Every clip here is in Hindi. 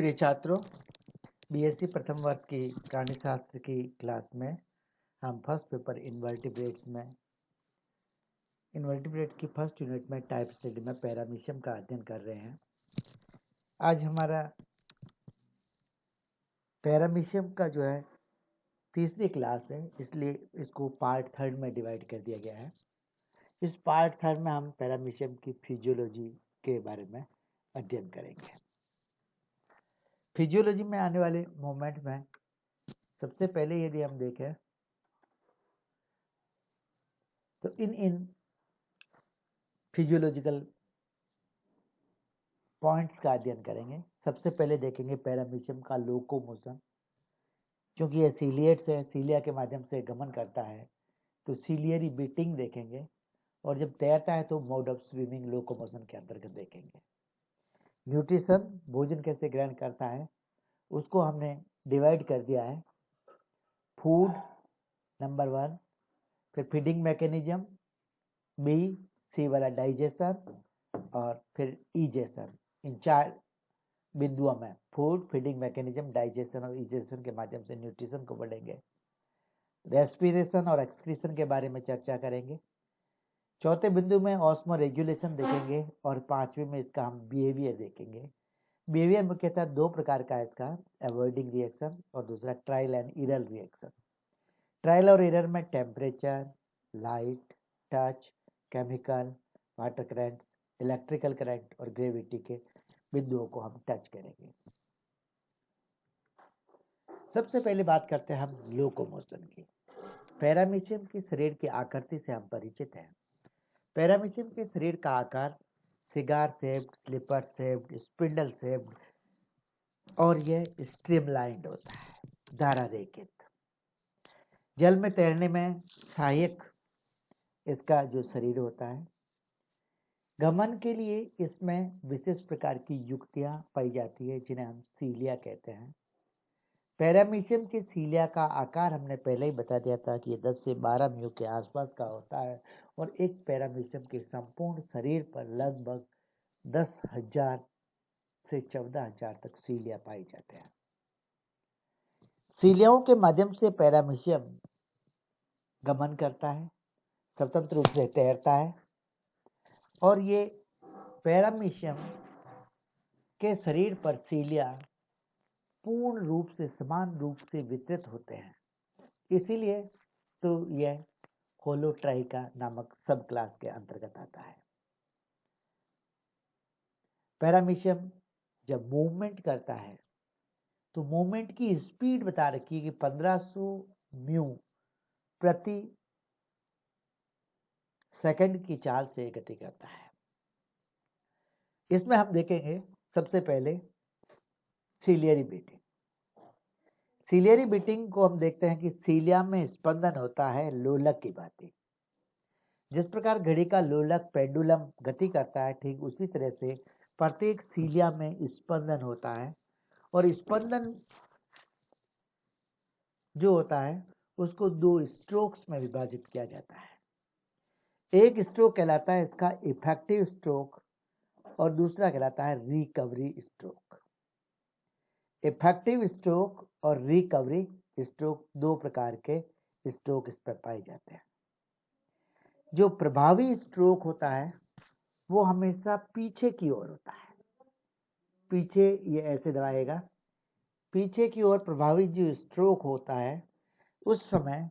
प्रिय छात्रों, बीएससी प्रथम वर्ष की प्राणी शास्त्र की क्लास में हम फर्स्ट पेपर इन्वर्टिब्रेट्स की फर्स्ट यूनिट में टाइप स्टडी में पैरामीशियम का अध्ययन कर रहे हैं। आज हमारा पैरामीशियम का जो है तीसरी क्लास है, इसलिए इसको पार्ट थर्ड में डिवाइड कर दिया गया है। इस पार्ट थर्ड में हम पैरामीशियम की फिजियोलॉजी के बारे में अध्ययन करेंगे। फिजियोलॉजी में आने वाले मोमेंट में सबसे पहले यदि हम देखें तो इन फिजियोलॉजिकल पॉइंट्स का अध्ययन करेंगे। सबसे पहले देखेंगे पैरामीशियम का लोकोमोशन। क्योंकि यह सीलिएट्स है, सीलिया के माध्यम से गमन करता है, तो सीलियरी बीटिंग देखेंगे, और जब तैरता है तो मोड ऑफ स्विमिंग लोकोमोशन के अंतर्गत देखेंगे। न्यूट्रिशन, भोजन कैसे ग्रहण करता है, उसको हमने डिवाइड कर दिया है। फूड नंबर 1, फिर फीडिंग मैकेनिज्म, बी सी वाला डाइजेशन, और फिर इजेशन। इन 4 बिंदुओं में फूड, फीडिंग मैकेनिज्म, डाइजेशन और इजेशन के माध्यम से न्यूट्रिशन को बढ़ेंगे। रेस्पिरेशन और एक्सक्रीशन के बारे में चर्चा करेंगे। चौथे बिंदु में ऑस्मो रेगुलेशन देखेंगे, और 5वें में इसका हम बिहेवियर देखेंगे। बिहेवियर मुख्यतः 2 प्रकार का है इसका, अवॉइडिंग रिएक्शन और दूसरा trial and error reaction. Trial और एरर में temperature, light, touch, chemical, water currents, electrical current और ग्रेविटी के बिंदुओं को हम टच करेंगे। सबसे पहले बात करते हैं हम लोकोमोशन की। पैरामीशियम की शरीर की आकृति से हम परिचित हैं। पैरामीशियम के शरीर का आकार cigar shaped, slipper shaped, spindle shaped और यह स्ट्रीमलाइंड होता है, धारा रेखित। जल में तैरने में सहायक इसका जो शरीर होता है। गमन के लिए इसमें विशेष प्रकार की युक्तियां पाई जाती है, जिन्हें हम सीलिया कहते हैं। पैरामीशियम के सीलिया का आकार हमने पहले ही बता दिया था कि ये 10 से 12 म्यू के आसपास का होता है, और एक पैरामीशियम के संपूर्ण शरीर पर लगभग 10,000 से 14,000 तक सीलिया पाई जाते हैं। सीलियाओं के माध्यम से पैरामीशियम गमन करता है, स्वतंत्र रूप से तैरता है, और ये पैरामीशियम के शरीर पर सीलिया पूर्ण रूप से समान रूप से वितरित होते हैं। इसीलिए तो यह होलोट्राइका नामक सब क्लास के अंतर्गत आता है। पैरामीशियम जब मूवमेंट करता है तो मूवमेंट की स्पीड बता रखी है कि 1500 म्यू प्रति सेकंड की चाल से गति करता है। इसमें हम देखेंगे सबसे पहले सीलियरी बीटिंग। सीलियरी बीटिंग को हम देखते हैं कि सीलिया में स्पंदन होता है लोलक की भांति। जिस प्रकार घड़ी का लोलक पेंडुलम गति करता है, ठीक उसी तरह से प्रत्येक सीलिया में स्पंदन होता है, और स्पंदन जो होता है उसको 2 स्ट्रोक्स में विभाजित किया जाता है। एक स्ट्रोक कहलाता है इसका इफेक्टिव स्ट्रोक, और दूसरा कहलाता है रिकवरी स्ट्रोक। इफेक्टिव स्ट्रोक और रिकवरी स्ट्रोक 2 प्रकार के स्ट्रोक इस पर पाए जाते हैं। जो प्रभावी स्ट्रोक होता है वो हमेशा पीछे की ओर होता है। पीछे ये ऐसे दबाएगा, पीछे की ओर प्रभावी जो स्ट्रोक होता है उस समय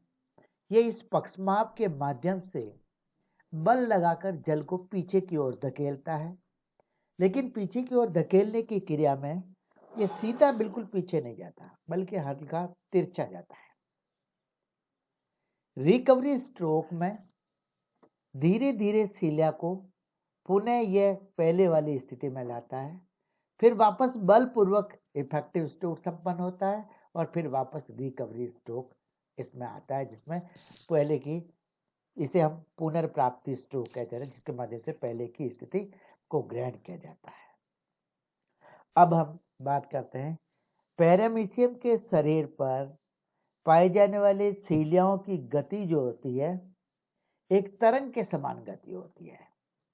ये इस पक्षमाप के माध्यम से बल लगाकर जल को पीछे की ओर धकेलता है, लेकिन पीछे की ओर धकेलने की क्रिया में ये सीधा बिल्कुल पीछे नहीं जाता, बल्कि हल्का तिरछा जाता है। रिकवरी स्ट्रोक में धीरे धीरे सीलिया को पुनः यह पहले वाली स्थिति में लाता है, फिर वापस बलपूर्वक इफेक्टिव स्ट्रोक संपन्न होता है, और फिर वापस रिकवरी स्ट्रोक इसमें आता है, जिसमें पहले की इसे हम पुनर्प्राप्ति स्ट्रोक कहते हैं, जिसके माध्यम से पहले की स्थिति को ग्रहण किया जाता है। अब हम बात करते हैं पैरामीशियम के शरीर पर पाए जाने वाले सीलियाओं की गति जो होती है एक तरंग के समान गति होती है।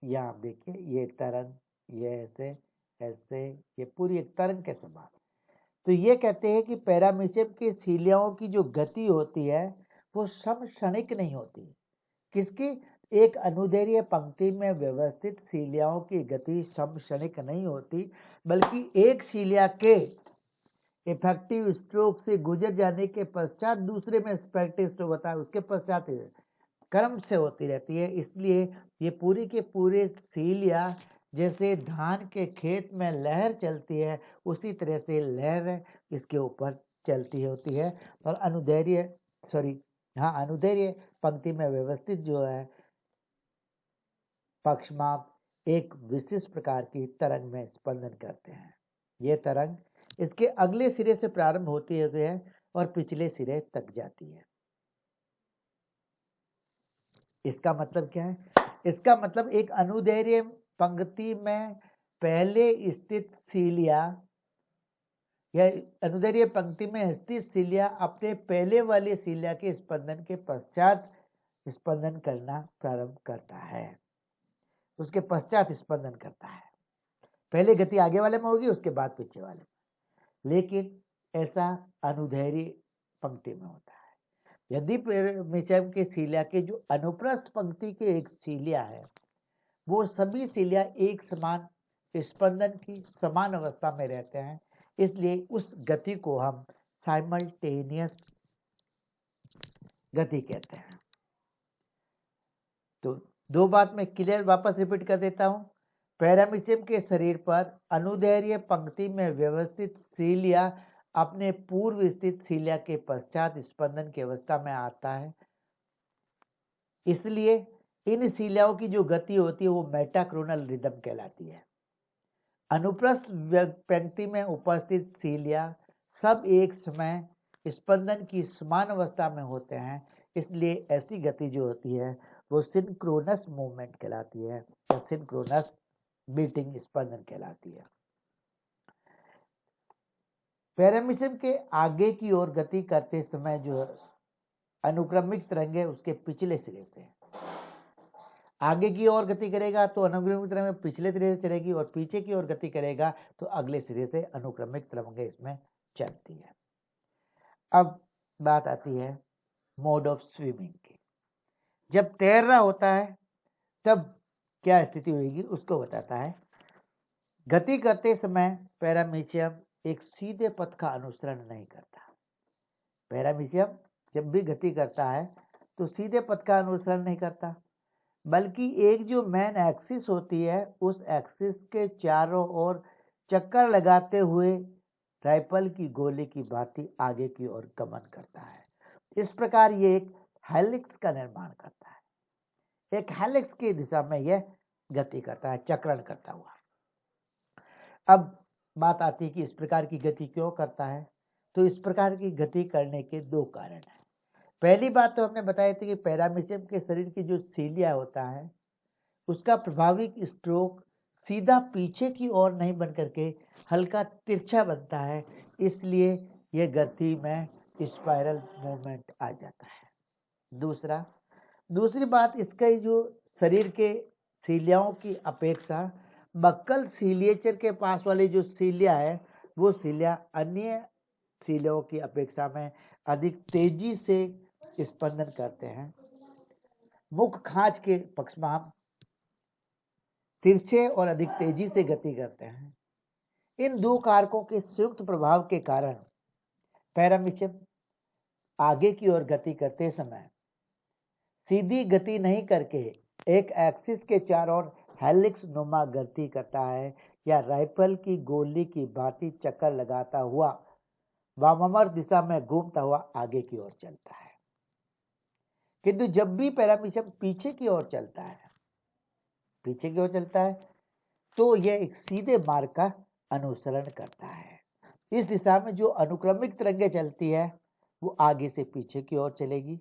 यहाँ आप देखिए, ये तरंग, ये ऐसे ऐसे, ये पूरी एक तरंग के समान, तो ये कहते हैं कि पैरामीशियम के सीलियाओं की जो गति होती है वो समक्षणिक नहीं होती। किसकी? एक अनुदैर्ध्य पंक्ति में व्यवस्थित सीलियाओं की गति समक्षणिक नहीं होती, बल्कि एक सीलिया के इफेक्टिव स्ट्रोक से गुजर जाने के पश्चात दूसरे में स्पेक्टिव स्ट्रोक होता है, उसके पश्चात क्रम से होती रहती है। इसलिए ये पूरी के पूरे सीलिया जैसे धान के खेत में लहर चलती है, उसी तरह से लहर इसके ऊपर चलती होती है। और अनुदैर्ध्य पंक्ति में व्यवस्थित जो है पक्षमाप एक विशिष्ट प्रकार की तरंग में स्पंदन करते हैं। ये तरंग इसके अगले सिरे से प्रारंभ होती है और पिछले सिरे तक जाती है। इसका मतलब क्या है? इसका मतलब एक अनुदैर्ध्य पंक्ति में पहले स्थित सीलिया या अनुदैर्ध्य पंक्ति में स्थित सीलिया अपने पहले वाले सीलिया के स्पंदन के पश्चात स्पंदन करना प्रारंभ करता है। उसके पश्चात स्पंदन करता है। पहले गति आगे वाले में होगी, उसके बाद पीछे वाले में। लेकिन ऐसा अनुदैर्ध्य पंक्ति में होता है। यदि पैरामीशियम के सीलिया के जो अनुप्रस्थ पंक्ति के एक सीलिया है, वो सभी सीलिया एक समान स्पंदन की समान अवस्था में रहते हैं, इसलिए उस गति को हम साइमल्टेनियस गति कहते हैं। तो दो बात में क्लियर वापस रिपीट कर देता हूं। पैरामीशियम के शरीर पर अनुदैर्ध्य पंक्ति में व्यवस्थित सीलिया अपने पूर्व स्थित सीलिया के पश्चात स्पंदन की अवस्था में आता है। इसलिए इन सीलियाओं की जो गति होती है वो मेटाक्रोनल रिदम कहलाती है। अनुप्रस्थ पंक्ति में उपस्थित सीलिया सब एक समय स्पंदन की समान अवस्था में होते हैं, इसलिए ऐसी गति जो होती है वो सिंक्रोनस मूवमेंट कहलाती है या सिंक्रोनस बीटिंग स्पंदन कहलाती है। पैरामीशियम के आगे की ओर गति करते समय जो अनुक्रमिक तरंग है उसके पिछले सिरे से आगे की ओर गति करेगा तो अनुक्रमिक तरंग पिछले सिरे से चलेगी, और पीछे की ओर गति करेगा तो अगले सिरे से अनुक्रमिक तरंग इसमें चलती है। अब बात आती है मोड ऑफ स्विमिंग की। जब तैर रहा होता है तब क्या स्थिति होगी उसको बताता है। गति करते समय पैरामीशियम एक सीधे पथ का अनुसरण नहीं करता। पैरामीशियम जब भी गति करता है तो सीधे पथ का अनुसरण नहीं करता, बल्कि एक जो मेन एक्सिस होती है उस एक्सिस के चारों ओर चक्कर लगाते हुए राइफल की गोली की भांति आगे की ओर गमन करता है। इस प्रकार ये एक हेलिक्स का निर्माण करता है। एक हेलिक्स की दिशा में यह गति करता है, चक्रण करता हुआ। अब बात आती है कि इस प्रकार की गति क्यों करता है। तो इस प्रकार की गति करने के दो कारण हैं। पहली बात तो हमने बताई थी कि पैरामीशियम के शरीर की जो सीलिया होता है उसका प्रभाविक स्ट्रोक सीधा पीछे की ओर नहीं बन करके हल्का तिरछा बनता है, इसलिए यह गति में स्पाइरल मूवमेंट आ जाता है। दूसरी बात, इसका जो शरीर के सीलियाओं की अपेक्षा बक्कल सीलिएचर के पास वाली जो सीलिया है वो सीलिया अन्य सीलियाओं की अपेक्षा में अधिक तेजी से स्पंदन करते हैं। मुख खांच के पक्षमाप तिरछे और अधिक तेजी से गति करते हैं। इन दो कारकों के संयुक्त प्रभाव के कारण पैरामीशियम आगे की ओर गति करते समय सीधी गति नहीं करके एक एक्सिस के चारों ओर हेलिक्स नुमा गति करता है या राइफल की गोली की भांति चक्कर लगाता हुआ वामावर्त दिशा में घूमता हुआ आगे की ओर चलता है। किंतु जब भी पैरामीशियम पीछे की ओर चलता है तो यह एक सीधे मार्ग का अनुसरण करता है। इस दिशा में जो अनुक्रमिक तरंगें चलती है वो आगे से पीछे की ओर चलेगी।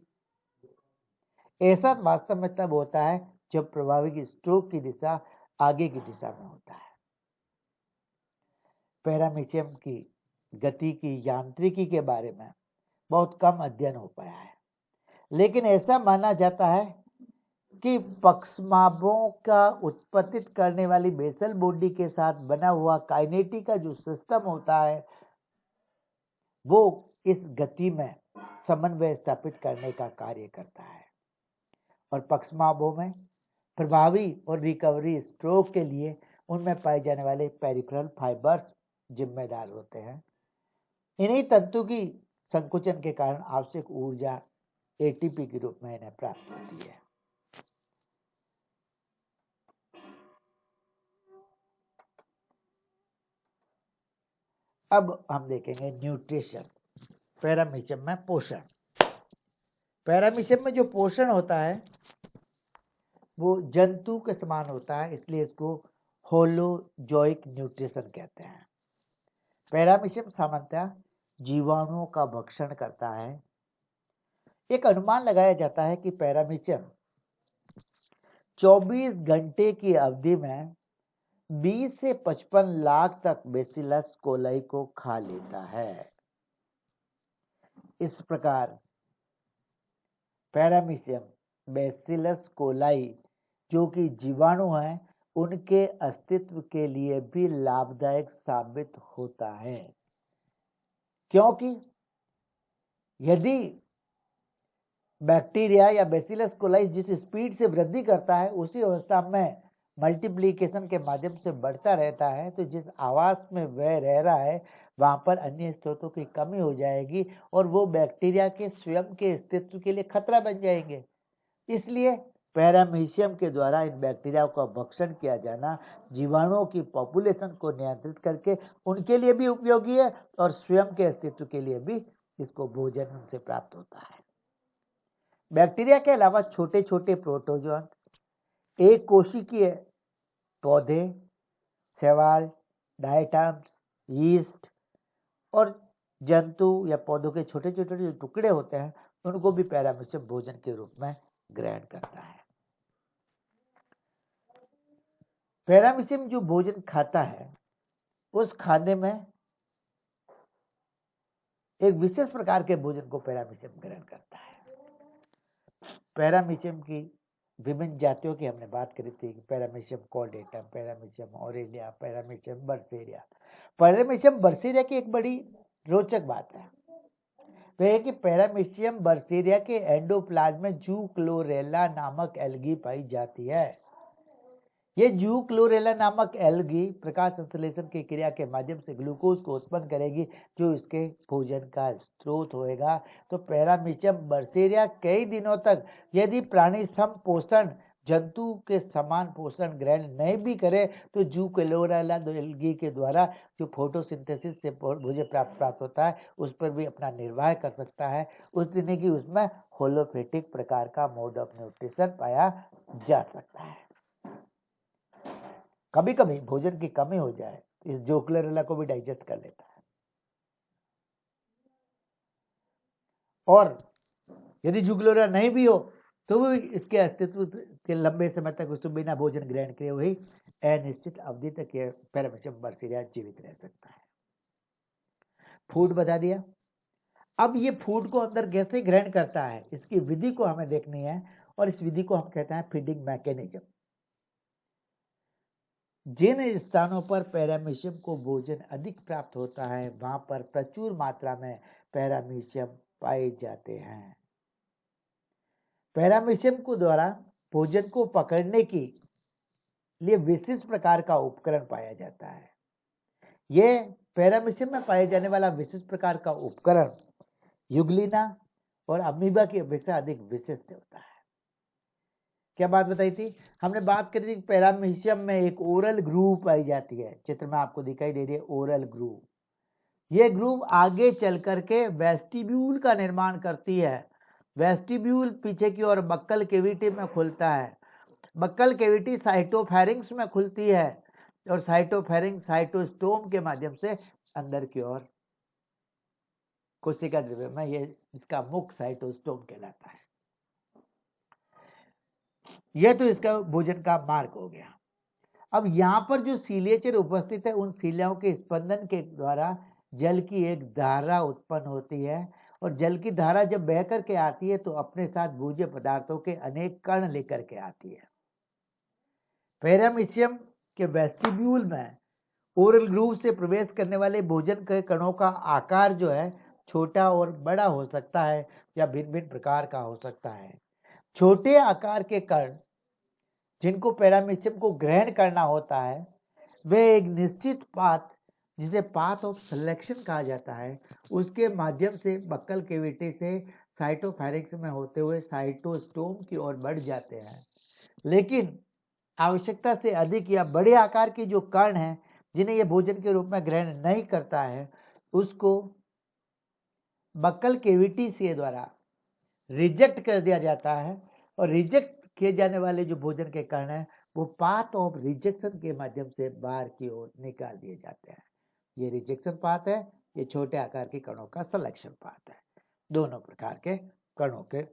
ऐसा वास्तव में तब होता है जब प्रभाविक स्ट्रोक की दिशा आगे की दिशा में होता है। पैरामीशियम की गति की यांत्रिकी के बारे में बहुत कम अध्ययन हो पाया है, लेकिन ऐसा माना जाता है कि पक्षमापों का उत्पादित करने वाली बेसल बॉडी के साथ बना हुआ काइनेटिक का जो सिस्टम होता है वो इस गति में समन्वय स्थापित करने का कार्य करता है और पक्षमाभों में प्रभावी और रिकवरी स्ट्रोक के लिए उनमें पाए जाने वाले पेरिफेरल फाइबर्स जिम्मेदार होते हैं। इन्हीं तंतु की संकुचन के कारण आवश्यक ऊर्जा एटीपी के रूप में इन्हें प्राप्त होती है। अब हम देखेंगे न्यूट्रिशन, पैरामीशियम में पोषण। पैरामीशियम में जो पोषण होता है वो जंतु के समान होता है, इसलिए इसको होलोजोइक न्यूट्रिशन कहते हैं। पैरामीशियम सामान्यतः जीवाणुओं का भक्षण करता है। एक अनुमान लगाया जाता है कि पैरामीशियम 24 घंटे की अवधि में 20 से 55 लाख तक बेसिलस कोलाई को खा लेता है। इस प्रकार पैरामीशियम बेसिलस कोलाई जो कि जीवाणु हैं उनके अस्तित्व के लिए भी लाभदायक साबित होता है, क्योंकि यदि बैक्टीरिया या बेसिलस कोलाई जिस स्पीड से वृद्धि करता है उसी अवस्था में मल्टीप्लिकेशन के माध्यम से बढ़ता रहता है, तो जिस आवास में वह रह रहा है वहां पर अन्य स्रोतों की कमी हो जाएगी और वो बैक्टीरिया के स्वयं के अस्तित्व के लिए खतरा बन जाएंगे। इसलिए पैरामीशियम के द्वारा इन बैक्टीरिया का भक्षण किया जाना जीवाणुओं की पॉपुलेशन को नियंत्रित करके उनके लिए भी उपयोगी है और स्वयं के अस्तित्व के लिए भी इसको भोजन उनसे प्राप्त होता है। बैक्टीरिया के अलावा छोटे छोटे प्रोटोजोन्स, एक कोशिकीय पौधे, शैवाल, डायटम्स, यीस्ट और जंतु या पौधों के छोटे छोटे जो टुकड़े होते हैं उनको भी पैरामीशियम भोजन के रूप में ग्रहण करता है। पैरामीशियम जो भोजन खाता है उस खाने में एक विशेष प्रकार के भोजन को पैरामीशियम ग्रहण करता है। पैरामीशियम की विभिन्न जातियों की हमने बात करी थी, Paramecium caudatum, Paramecium aurelia, Paramecium bursaria. Paramecium bursaria की एक बड़ी रोचक बात है, वह है कि पैरामीशियम बर्सेरिया के एंडोप्लाज्म में जू क्लोरेला नामक एल्गी पाई जाती है। ये जू क्लोरेला नामक एल्गी प्रकाश संश्लेषण की क्रिया के माध्यम से ग्लूकोज को उत्पन्न करेगी जो इसके भोजन का स्रोत होएगा। तो पैरामीशियम बर्सेरिया कई दिनों तक यदि प्राणी सम पोषण जंतु के समान पोषण ग्रहण नहीं भी करे तो जू क्लोरेला एल्गी के द्वारा जो फोटोसिंथेसिस से भोजन प्राप्त होता है उस पर भी अपना निर्वाह कर सकता है। उस दिन की उसमें होलोफेटिक प्रकार का मोड ऑफ न्यूट्रिशन पाया जा सकता है। कभी कभी भोजन की कमी हो जाए इस जू क्लोरेला को भी डाइजेस्ट कर लेता है, और यदि जू क्लोरेला नहीं भी हो तो वो इसके अस्तित्व के लंबे समय तक उसको बिना भोजन ग्रहण किए हुए अनिश्चित अवधि तक ये पैरामीशियम बर्सेरिया जीवित रह सकता है। फूड बता दिया। अब ये फूड को अंदर कैसे ग्रहण करता है इसकी विधि को हमें देखनी है, और इस विधि को हम कहते हैं फीडिंग मैकेनिज्म। जिन स्थानों पर पैरामीशियम को भोजन अधिक प्राप्त होता है वहां पर प्रचुर मात्रा में पैरामीशियम पाए जाते हैं। पैरामीशियम को द्वारा भोजन को पकड़ने के लिए विशिष्ट प्रकार का उपकरण पाया जाता है। यह पैरामीशियम में पाए जाने वाला विशिष्ट प्रकार का उपकरण युग्लिना और अमीबा की अपेक्षा अधिक विशिष्ट होता है। क्या बात बताई थी? हमने बात करी थी पैरामीशियम में एक ओरल ग्रूव पाई जाती है, चित्र में आपको दिखाई दे रही है ओरल ग्रूव। ये ग्रूव आगे चल करके वेस्टिब्यूल का निर्माण करती है। वेस्टिब्यूल पीछे की ओर बक्कल कैविटी में खुलता है। बक्कल कैविटी साइटोफेरिंक्स में खुलती है और साइटोफेरिंक्स साइटोस्टोम के माध्यम से अंदर की ओर कोशिका द्रव्य में ये इसका मुख्य साइटोस्टोम कहलाता है। यह तो इसका भोजन का मार्ग हो गया। अब यहाँ पर जो सीलिएचर उपस्थित है उन सीलियाओं के स्पंदन के द्वारा जल की एक धारा उत्पन्न होती है, और जल की धारा जब बह करके आती है तो अपने साथ भोज्य पदार्थों के अनेक कण लेकर के आती है। पैरामीशियम के वेस्टिब्यूल में ओरल ग्रूव से प्रवेश करने वाले भोजन के कणों का आकार जो है छोटा और बड़ा हो सकता है या भिन्न भिन्न प्रकार का हो सकता है। छोटे आकार के कण जिनको पैरामीशियम को ग्रहण करना होता है वे एक निश्चित पाथ, जिसे पाथ ऑफ सिलेक्शन कहा जाता है, उसके माध्यम से बक्कल कैविटी से साइटोफैरिंक्स में होते हुए साइटोस्टोम की ओर बढ़ जाते हैं। लेकिन आवश्यकता से अधिक या बड़े आकार के जो कण हैं जिन्हें यह भोजन के रूप में ग्रहण नहीं करता है, उसको बक्कल कैविटी से द्वारा रिजेक्ट कर दिया जाता है। और रिजेक्ट किए जाने वाले जो भोजन के कण हैं वो पाथ ऑफ रिजेक्शन के माध्यम से बाहर की ओर निकाल दिए जाते हैं। ये रिजेक्शन पाथ है, ये छोटे आकार के कणों का सिलेक्शन पाथ है। दोनों प्रकार के कणों के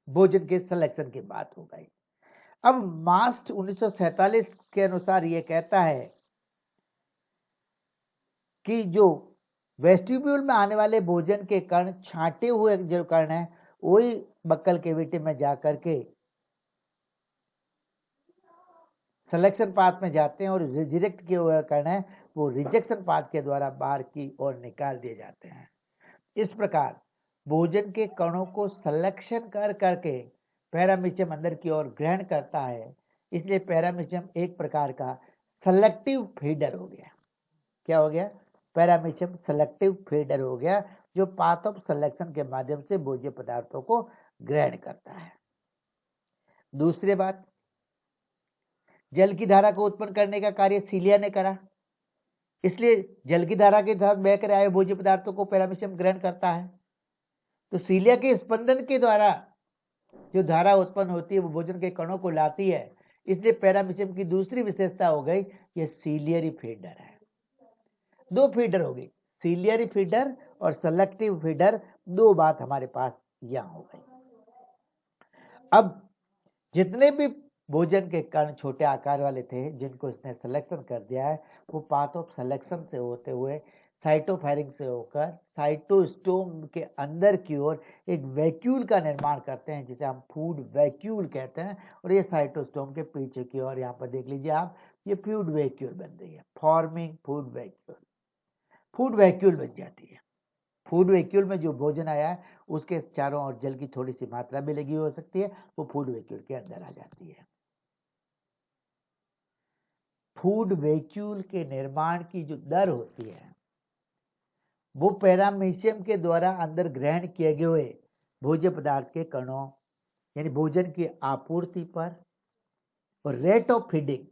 भोजन के सिलेक्शन की बात हो गई। अब मास्ट 1947 के अनुसार ये कहता है कि जो वेस्टिब्यूल में आने वाले भोजन के कण, छांटे हुए जो कण हैं, वही बक्कल कैविटी में जाकर के सिलेक्शन पाथ में जाते हैं और रिजेक्ट किए हुए कण हैं वो रिजेक्शन पाथ के द्वारा बाहर की ओर निकाल दिए जाते हैं। इस प्रकार भोजन के कणों को सिलेक्शन कर करके पैरामीशियम अंदर की ओर ग्रहण करता है। इसलिए पैरामीशियम एक प्रकार का सेलेक्टिव फीडर हो गया। क्या हो गया? पैरामीशियम सेलेक्टिव फीडर हो गया, जो पाथ ऑफ सिलेक्शन के माध्यम से भोज्य पदार्थों को ग्रहण करता है। दूसरी बात, जल की धारा को उत्पन्न करने का कार्य सीलिया ने करा, इसलिए जल की धारा के साथ बह कर आए भोज्य पदार्थों को पैरामीशियम ग्रहण करता है। तो सीलिया के स्पंदन के द्वारा जो धारा उत्पन्न होती है वो भोजन के कणों को लाती है। इसलिए पैरामीशियम की दूसरी विशेषता हो गई ये सीलियरी फीडर है। दो फीडर हो गई, सीलियरी फीडर और सेलेक्टिव फीडर। दो बात हमारे पास यहां हो गई। अब जितने भी भोजन के कण छोटे आकार वाले थे जिनको इसने सिलेक्शन कर दिया है, वो पाथ ऑफ सिलेक्शन से होते हुए साइटोफैरिंग से होकर साइटोस्टोम के अंदर की ओर एक वैक्यूल का निर्माण करते हैं, जिसे हम फूड वैक्यूल कहते हैं। और ये साइटोस्टोम के पीछे की ओर, यहाँ पर देख लीजिए आप, ये फूड वैक्यूल बन रही है, forming food vacuole. Food vacuole बन जाती है। फूड वैक्यूल में जो भोजन आया है उसके चारों ओर जल की थोड़ी सी मात्रा भी लगी हो सकती है, वो फूड वैक्यूल के अंदर आ जाती है। फूड वैक्यूल के निर्माण की जो दर होती है वो पैरामीशियम के द्वारा अंदर ग्रहण किए गए हुए भोज्य पदार्थ के कणों यानी भोजन की आपूर्ति पर और rate of feeding,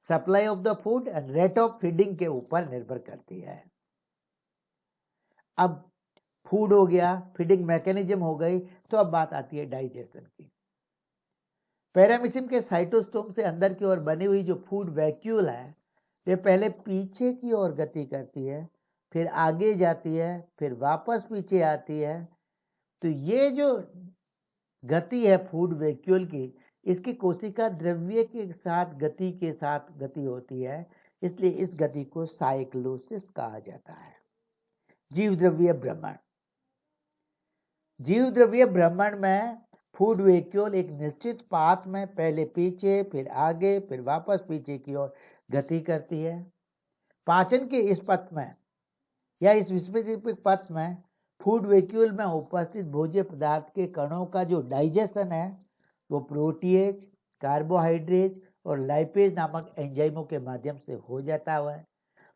supply of the food and rate of feeding के ऊपर निर्भर करती है। अब फूड हो गया, फीडिंग मैकेनिज्म हो गई, तो अब बात आती है डाइजेशन की। पैरामीशियम के साइटोस्टोम से अंदर की ओर बनी हुई जो फूड वैक्यूल है वे पहले पीछे की ओर गति करती है, फिर आगे जाती है, फिर वापस पीछे आती है। तो ये जो गति है फूड वैक्यूल की, इसकी कोशिका द्रव्य के साथ गति होती है, इसलिए इस गति को साइक्लोसिस कहा जाता है। जीव द्रव्य भ्रमण, जीव द्रव्य भ्रमण में फूड वैक्यूल एक निश्चित पाथ में पहले पीछे, फिर आगे, फिर वापस पीछे की ओर गति करती है। पाचन के इस पथ में या इस स्पेसिफिक पथ में फूड वैक्यूल में उपस्थित भोज्य पदार्थ के कणों का जो डाइजेशन है वो प्रोटीएज, कार्बोहाइड्रेट और लाइपेज नामक एंजाइमों के माध्यम से हो जाता है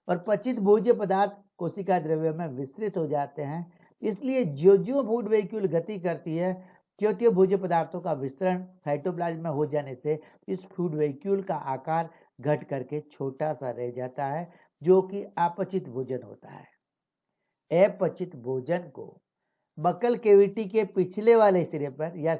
और पचित भोज्य पदार्थ कोशिका द्रव्य में विस्तृत हो जाते हैं। इसलिए जो जो फूड वैक्यूल गति करती है, त्यों भोज्य पदार्थों का विस्तरण साइटोप्लाज्म में हो जाने से इस फूड वैक्यूल का आकार घट करके छोटा सा रह जाता है, जो कि अपचित भोजन होता है। अपचित भोजन को बक्कल कैविटी के पिछले वाले सिरे पर या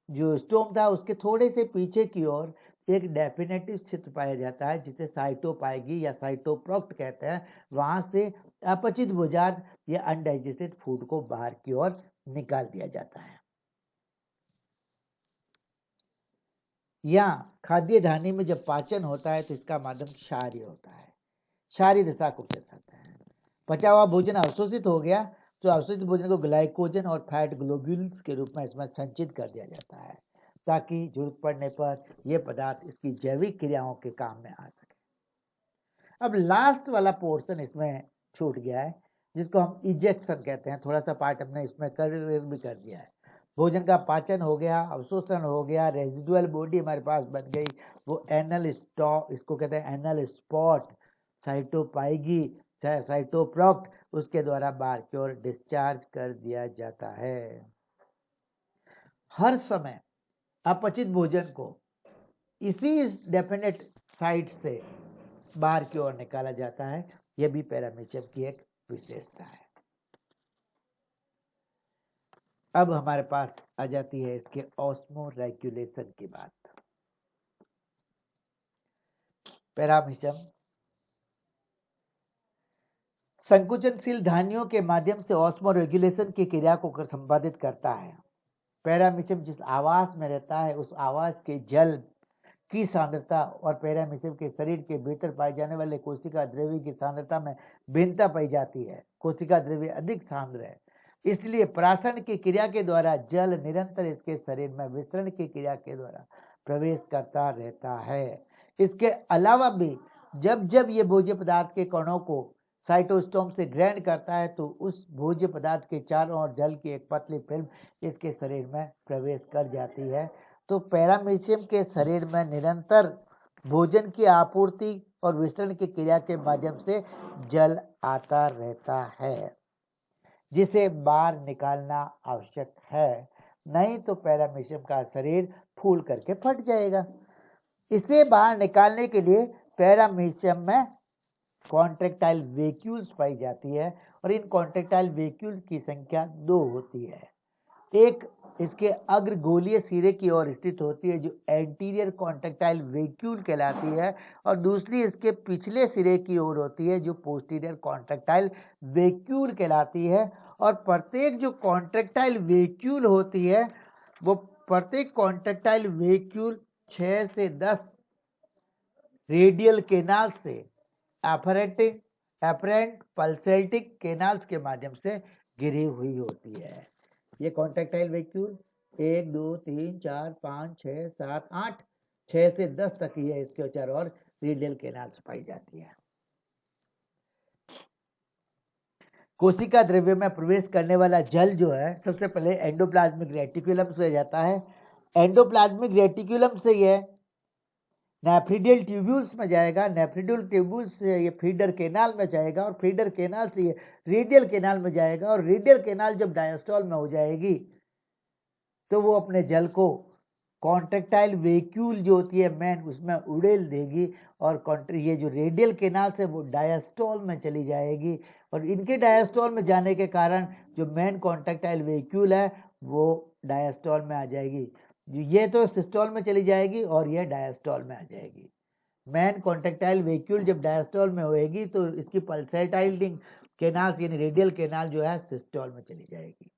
जो स्टोम था उसके थोड़े से पीछे की ओर एक डेफिनेटिव क्षेत्र पाया जाता है, जिसे साइटोपाइगी या साइटोप्रोक्ट कहते हैं। वहां से अपचित भोजन या अनडाइजेस्टेड फूड को बाहर की ओर निकाल दिया जाता है। या खाद्य धानी में जब पाचन होता है तो इसका माध्यम क्षारीय होता है। क्षारीय दशा को कहते हैं। पचा हुआ भोजन अवशोषित हो गया तो अवशोषित भोजन को ग्लाइकोजन और फैट ग्लोब्यूल्स के रूप में इसमें संचित कर दिया जाता है, ताकि जरूरत पड़ने पर यह पदार्थ इसकी जैविक क्रियाओं के काम में आ सके। अब लास्ट वाला पोर्शन इसमें छूट गया है, जिसको हम इजेक्शन कहते हैं। थोड़ा सा पार्ट हमने इसमें भी कर दिया है। भोजन का पाचन हो गया, अवशोषण हो गया, रेजिडुअल बॉडी हमारे पास बन गई, वो एनल स्टॉप, इसको कहते हैं एनल स्पॉट, साइटोपाइगी, साइटोप्रोक्ट, उसके द्वारा बाहर की ओर डिस्चार्ज कर दिया जाता है। हर समय अपचित भोजन को इसी डेफिनेट साइट से बाहर की ओर निकाला जाता है। यह भी पैरामीशियम की एक विशेषता है। अब हमारे पास आ जाती है इसके ऑस्मो रेगुलेशन की बात। पैरामीशियम संकुचनशील धानियों के माध्यम से ऑस्मो रेगुलेशन की क्रिया को संपादित करता है। पैरामीशियम जिस आवास में रहता है उस आवास के जल की सांद्रता और पैरामीशियम के शरीर के भीतर पाए जाने वाले कोशिका द्रव्य की सांद्रता में भिन्नता पाई जाती है। कोशिका द्रव्य अधिक सांद्र है, इसलिए प्राशन की क्रिया के द्वारा जल निरंतर इसके शरीर में विस्तरण की क्रिया के द्वारा प्रवेश करता रहता है। इसके अलावा भी जब जब ये भोज्य पदार्थ के कणों को साइटोस्टोम से ग्रहण करता है तो उस भोज्य पदार्थ के चारों ओर जल की एक पतली फिल्म इसके शरीर में प्रवेश कर जाती है। तो पैरामीशियम के शरीर में निरंतर भोजन की आपूर्ति और विसरण की क्रिया के माध्यम से जल आता रहता है, जिसे बाहर निकालना आवश्यक है, नहीं तो पैरामीशियम का शरीर फूल करके फट जाएगा। इसे बाहर निकालने के लिए पैरामीशियम में कॉन्ट्रेक्टाइल वेक्यूल्स पाई जाती है और इन कॉन्ट्रेक्टाइल वेक्यूल्स की संख्या 2 होती है। एक इसके अग्रगोलीय सिरे की ओर स्थित होती है जो एंटीरियर कॉन्ट्रेक्टाइल वेक्यूल कहलाती है, और दूसरी इसके पिछले सिरे की ओर होती है जो पोस्टीरियर कॉन्ट्रेक्टाइल वेक्यूल कहलाती है। और प्रत्येक जो कॉन्ट्रेक्टाइल वेक्यूल होती है वो प्रत्येक कॉन्ट्रेक्टाइल वेक्यूल 6 से 10 रेडियल केनाल से एफरेंट पल्सेटिक केनाल्स के माध्यम से घिरी हुई होती है। ये कॉन्ट्रेक्टाइल वेक्यूल 1 2 3 4 5 6 7 8 6 से 10 तक ये इसके चारों ओर रेडियल केनाल्स पाई जाती है। कोशिका द्रव्य में प्रवेश करने वाला जल जो है सबसे पहले एंडोप्लाज्मिक रेटिकुलम से जाता है। एंडोप्लाज्मिक रेटिकुलम से ये नेफ्रिडियल ट्यूब्यूल्स में जाएगा, नेफ्रिडियल ट्यूब्यूल्स से ये फीडर केनाल में जाएगा और फीडर केनाल से ये रेडियल केनाल में जाएगा, और रेडियल केनाल जब डायस्टोल में हो जाएगी तो वो अपने जल को कॉन्ट्रेक्टाइल वेक्यूल जो होती है मेन उसमें उड़ेल देगी, और ये जो रेडियल केनाल से वो डायस्टोल में चली जाएगी, और इनके डायस्टोल में जाने के कारण जो मेन कॉन्ट्रेक्टाइल वेक्यूल है वो डायस्टोल में आ जाएगी। ये तो सिस्टोल में चली जाएगी और ये डायस्टोल में आ जाएगी। मेन कॉन्ट्रेक्टाइल वेक्यूल जब डायस्टोल में होएगी तो इसकी पल्सेटाइलिंग केनाल यानी रेडियल केनाल जो है सिस्टोल में चली जाएगी।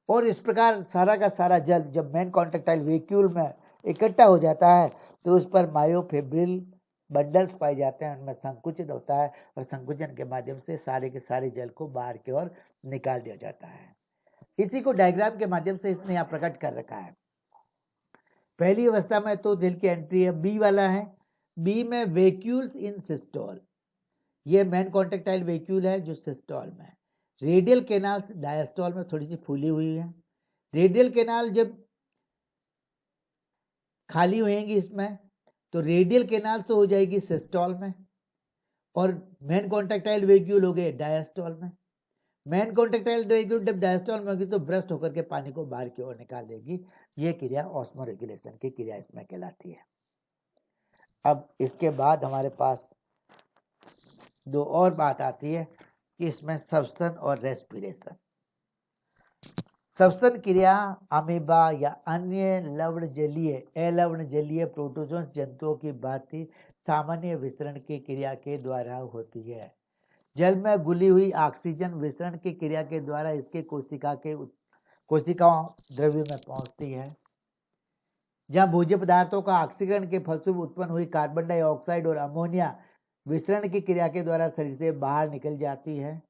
और इस प्रकार सारा का सारा जल जब मेन कॉन्ट्रेक्टाइल वेक्यूल में इकट्ठा हो जाता है तो उस पर मायोफिब्रिल बंडल्स पाए जाते हैं, उनमें संकुचित होता है और संकुचन के माध्यम से सारे के सारे जल को बाहर की ओर निकाल दिया जाता है। इसी को डायग्राम के माध्यम से इसने यहाँ प्रकट कर रखा है। पहली अवस्था में तो जल की एंट्री है, बी वाला है, बी में वेक्यूल्स इन सिस्टोल, ये मेन कॉन्ट्रेक्टाइल वेक्यूल है जो सिस्टोल में है। रेडियल केनाल डायस्टोल में थोड़ी सी फूली हुई है। रेडियल केनाल जब खाली होएंगी इसमें तो रेडियल केनाल तो हो जाएगी सिस्टोल में और मेन कॉन्ट्रेक्टाइल वेक्यूल हो गए डायस्टोल में। मेन कॉन्ट्रेक्टाइल वेक्यूल जब डायस्टोल में होगी तो ब्रस्ट होकर के पानी को बाहर की ओर निकाल देगी। ये क्रिया ऑस्मो रेगुलेशन की क्रिया इसमें कहलाती है। अब इसके बाद हमारे पास दो और बात आती है कि इसमें सब्सन और रेस्पिरेशन। सब्सन क्रिया अमीबा या अन्य लवण जलीय अलवण जलीय प्रोटोजोन्स जंतुओं की भांति सामान्य विसरण की क्रिया के द्वारा होती है। जल में घुली हुई ऑक्सीजन विसरण की क्रिया के द्वारा इसके कोशिकाओं द्रव्य में पहुंचती है। जहां भोज्य पदार्थों का ऑक्सीकरण के फलस्वरूप उत्पन्न हुई कार्बन डाइऑक्साइड और अमोनिया विसरण की क्रिया के द्वारा शरीर से बाहर निकल जाती है।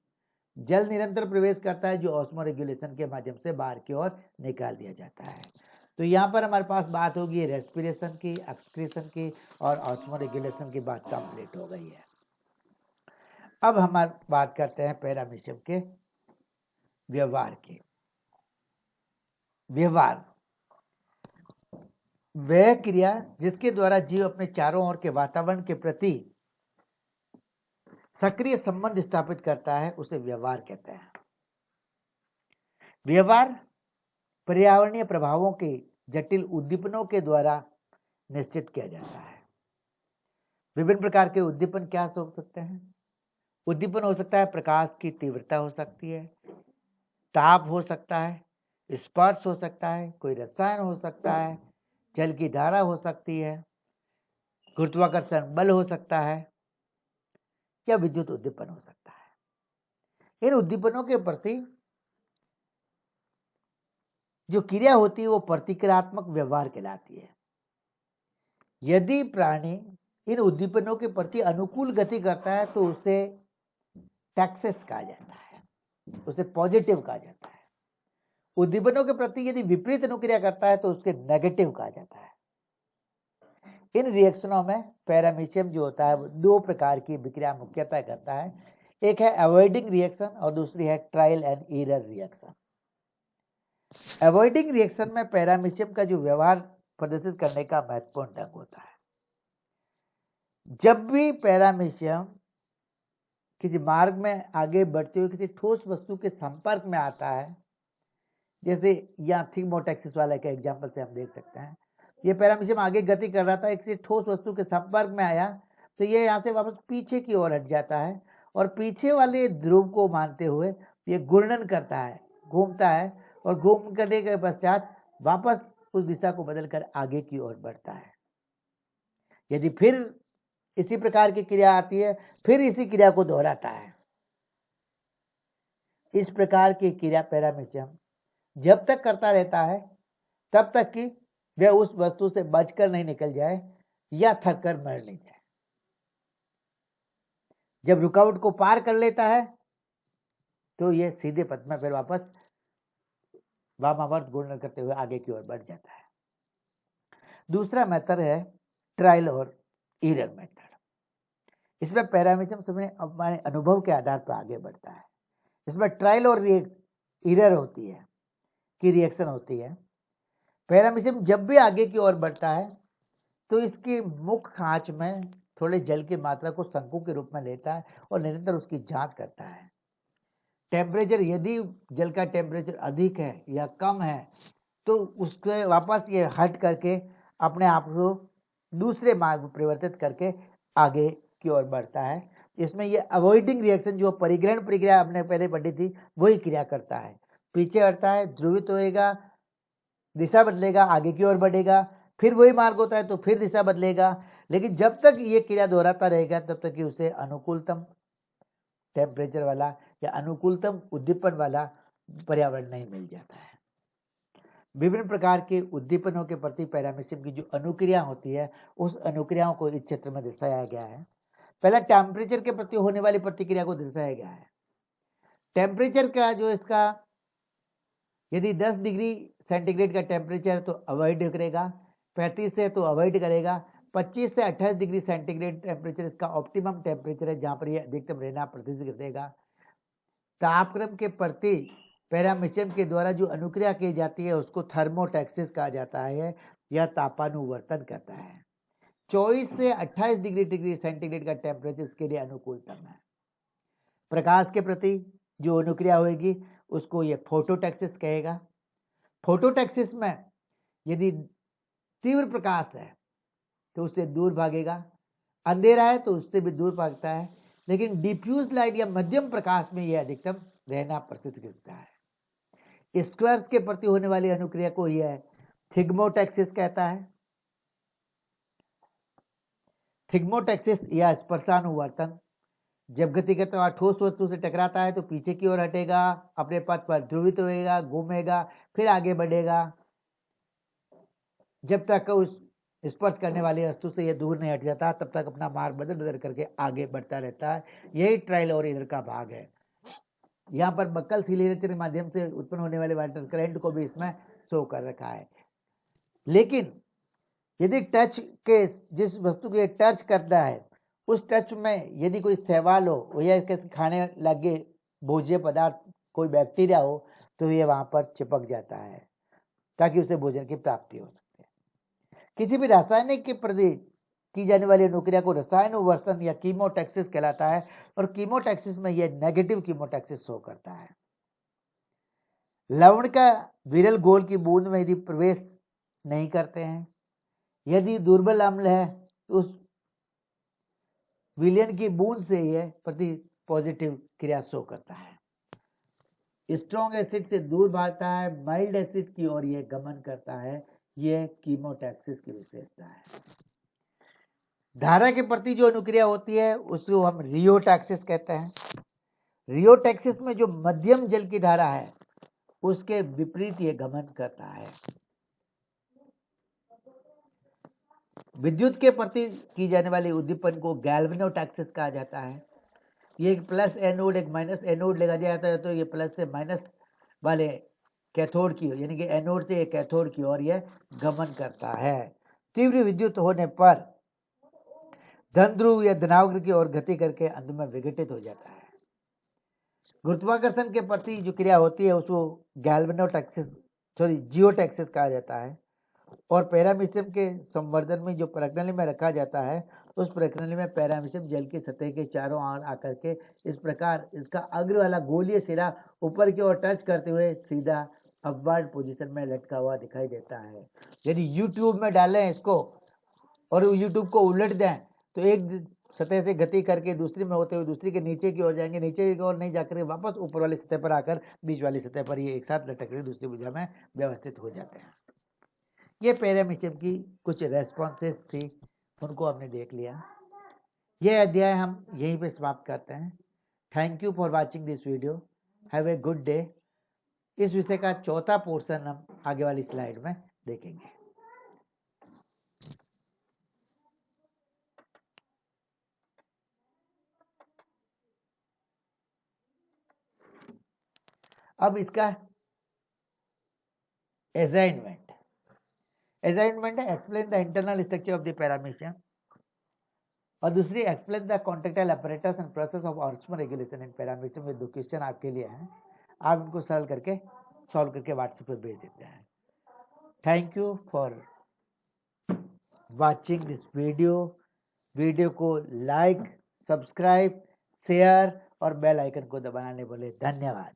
जल निरंतर प्रवेश करता है जो ऑस्मो रेगुलेशन के माध्यम से बाहर की ओर निकाल दिया जाता है। तो यहाँ पर हमारे पास बात होगी रेस्पिरेशन की, एक्सक्रीशन की और ऑस्मो रेगुलेशन की बात कंप्लीट हो गई है। अब हम बात करते हैं पैरामीशियम के व्यवहार की। व्यवहार वह क्रिया जिसके द्वारा जीव अपने चारों ओर के वातावरण के प्रति सक्रिय संबंध स्थापित करता है, उसे व्यवहार कहते हैं। व्यवहार पर्यावरणीय प्रभावों के जटिल उद्दीपनों के द्वारा निश्चित किया जाता है। विभिन्न प्रकार के उद्दीपन क्या हो सकते हैं? उद्दीपन हो सकता है प्रकाश की तीव्रता हो सकती है, ताप हो सकता है, स्पर्श हो सकता है, कोई रसायन हो सकता है, जल की धारा हो सकती है, गुरुत्वाकर्षण बल हो सकता है, या विद्युत उद्दीपन हो सकता है। इन उद्दीपनों के प्रति जो क्रिया होती है वो प्रतिक्रियात्मक व्यवहार कहलाती है। यदि प्राणी इन उद्दीपनों के प्रति अनुकूल गति करता है तो उसे टैक्सेस कहा जाता है, उसे पॉजिटिव कहा जाता है। उद्दीपनों के प्रति यदि विपरीत अनुक्रिया करता है तो उसके नेगेटिव कहा जाता है। इन रिएक्शनों में पैरामीशियम जो होता है वो दो प्रकार की विक्रिया मुख्यतः करता है। एक है अवॉइडिंग रिएक्शन और दूसरी है trial and error reaction. Avoiding reaction में पैरामीशियम का जो व्यवहार प्रदर्शित करने का महत्वपूर्ण ढंग होता है। जब भी पैरामीशियम किसी मार्ग में आगे बढ़ते हुए किसी ठोस वस्तु के संपर्क में आता है, जैसे यहाँ थिग्मोटैक्सिस वाला का एग्जाम्पल से हम देख सकते हैं, ये पैरामीशियम आगे गति कर रहा था, किसी ठोस वस्तु के संपर्क में आया तो ये यहाँ से वापस पीछे की ओर हट जाता है और पीछे वाले ध्रुव को मानते हुए ये घूर्णन करता है, घूमता है और घूम करने के पश्चात वापस उस दिशा को बदलकर आगे की ओर बढ़ता है। यदि फिर इसी प्रकार की क्रिया आती है, फिर इसी क्रिया को दोहराता है। इस प्रकार की क्रिया पैरामीशियम जब तक करता रहता है तब तक कि वह उस वस्तु से बचकर नहीं निकल जाए या थक कर मर नहीं जाए। जब रुकावट को पार कर लेता है तो यह सीधे पथ में फिर वापस वामावर्त घूर्णन करते हुए आगे की ओर बढ़ जाता है। दूसरा मेथड है ट्रायल और एरर मेथड। इसमें पैरामीशियम अपने अनुभव के आधार पर आगे बढ़ता है। इसमें ट्रायल और एरर होती है की रिएक्शन होती है। पैरामीशियम जब भी आगे की ओर बढ़ता है तो इसके मुख खांच में थोड़े जल की मात्रा को शंकु के रूप में लेता है और निरंतर उसकी जांच करता है। टेम्परेचर, यदि जल का टेम्परेचर अधिक है या कम है तो उसके वापस ये हट करके अपने आप को दूसरे मार्ग में परिवर्तित करके आगे की ओर बढ़ता है। इसमें ये अवॉइडिंग रिएक्शन जो परिग्रहण प्रक्रिया हमने पहले पढ़ी थी वही क्रिया करता है। पीछे हटता है, ध्रुवित होएगा, दिशा बदलेगा, आगे की ओर बढ़ेगा, फिर वही मार्ग होता है तो फिर दिशा बदलेगा। लेकिन जब तक ये क्रिया दोहराता रहेगा तब तक कि उसे अनुकूलतम टेम्परेचर वाला या अनुकूलतम उद्दीपन वाला पर्यावरण नहीं मिल जाता है। विभिन्न प्रकार के उद्दीपनों के प्रति पैरामीशियम की जो अनुक्रिया होती है उस अनुक्रियाओं को इस चित्र में दर्शाया गया है। पहला टेम्परेचर के प्रति होने वाली प्रतिक्रिया को दर्शाया गया है। टेम्परेचर का जो इसका यदि 10 डिग्री सेंटीग्रेड का टेम्परेचर है तो अवॉइड करेगा, 35 से तो अवॉइड करेगा, 25 से 28 डिग्री सेंटीग्रेड टेम्परेचर इसका ऑप्टिमम टेम्परेचर है जहाँ पर यह अधिकतम रहना प्रदर्शित करेगा। तापक्रम के प्रति पैरामीशियम के द्वारा जो अनुक्रिया की जाती है उसको थर्मोटैक्सिस कहा जाता है या तापानुवर्तन कहता है। 24 से 28 डिग्री सेंटीग्रेड का टेम्परेचर इसके लिए अनुकूलतम है। प्रकाश के प्रति जो अनुक्रिया होगी उसको ये फोटोटैक्सिस कहेगा। फोटोटैक्सिस में यदि तीव्र प्रकाश है तो उससे दूर भागेगा, अंधेरा है तो उससे भी दूर भागता है, लेकिन डिफ्यूज लाइट या मध्यम प्रकाश में यह अधिकतम रहना प्रतीत करता है। स्क्वायर्स के प्रति होने वाली अनुक्रिया को यह थिग्मोटैक्सिस कहता है। थिग्मोटैक्सिस या स्पर्शानुवर्तन जब गति करता हुआ ठोस वस्तु से टकराता है तो पीछे की ओर हटेगा, अपने पथ पर ध्रुवित होएगा, घूमेगा, फिर आगे बढ़ेगा। जब तक उस स्पर्श करने वाली वस्तु से यह दूर नहीं हट जाता तब तक अपना मार्ग बदल बदल करके आगे बढ़ता रहता है। यही ट्रायल और एरर का भाग है। यहाँ पर बक्कल सीलेचर के माध्यम से उत्पन्न होने वाले वाटर करंट को भी इसमें शो कर रखा है। लेकिन यदि टच के जिस वस्तु को टच करता है उस टच में यदि कोई सवाल हो या किसी खाने लगे भोज्य पदार्थ कोई बैक्टीरिया हो तो ये वहां पर चिपक जाता है ताकि उसे भोजन की प्राप्ति हो सके। किसी भी रासायनिक के प्रति की जाने वाली अनुक्रिया को रसायन वर्तन या कीमोटैक्सिस कहलाता है और कीमोटैक्सिस में यह नेगेटिव कीमोटैक्सिस शो करता है। लवण का विरल घोल की बूंद में यदि प्रवेश नहीं करते हैं, यदि दुर्बल अम्ल है तो उस विलयन की बूंद से यह प्रति पॉजिटिव क्रिया शो करता है। स्ट्रॉन्ग एसिड से दूर भागता है, माइल्ड एसिड की ओर यह गमन करता है। यह कीमोटैक्सिस की विशेषता है। धारा के प्रति जो अनुक्रिया होती है उसको हम रियोटैक्सिस कहते हैं। रियोटैक्सिस में जो मध्यम जल की धारा है उसके विपरीत यह गमन करता है। विद्युत के प्रति की जाने वाली उद्दीपन को गैल्वेनोटैक्सिस कहा जाता है। ये एक प्लस एनोड एक माइनस एनोड लगा दिया जाता है तो ये प्लस से माइनस वाले कैथोड की यानी कि एनोड से कैथोड की ओर यह गमन करता है। तीव्र विद्युत होने पर धन ध्रुव या धनाग्र की ओर गति करके अंत में विघटित हो जाता है। गुरुत्वाकर्षण के प्रति जो क्रिया होती है उसको गैल्वेनोटैक्सिस जियोटैक्सिस कहा जाता है। और पैरामीशियम के संवर्धन में जो प्रणाली में रखा जाता है उस प्रणाली में पैरामीशियम जल की सतह के चारों ओर आकर के इस प्रकार इसका अग्र वाला गोलीय सिरा ऊपर की ओर टच करते हुए सीधा अपवर्ड पोजीशन में लटका हुआ दिखाई देता है। यदि यूट्यूब में डालें इसको और यूट्यूब को उलट दें तो एक सतह से गति करके दूसरी में होते हुए दूसरी के नीचे की ओर जाएंगे, नीचे की ओर नहीं जाकर वापस ऊपर वाली सतह पर आकर बीच वाली सतह पर ये एक साथ लटक कर दूसरी भुजा में व्यवस्थित हो जाते हैं। ये पैरामीशियम की कुछ रेस्पॉन्सेस थी, उनको हमने देख लिया। यह अध्याय हम यहीं पे समाप्त करते हैं। Thank you for watching this video. Have a good day. इस विषय का चौथा पोर्शन हम आगे वाली स्लाइड में देखेंगे। अब इसका असाइनमेंट है explain the internal structure of the paramecium और दूसरी explain the contractile apparatus and process of osmo regulation in paramecium. में 2 क्वेश्चन आपके लिए हैं, आप इनको सरल करके सॉल्व करके व्हाट्सएप पर भेज देते हैं। Thank you for watching this video को लाइक, सब्सक्राइब, शेयर और बेल आइकन को दबाना नहीं भूलें। धन्यवाद।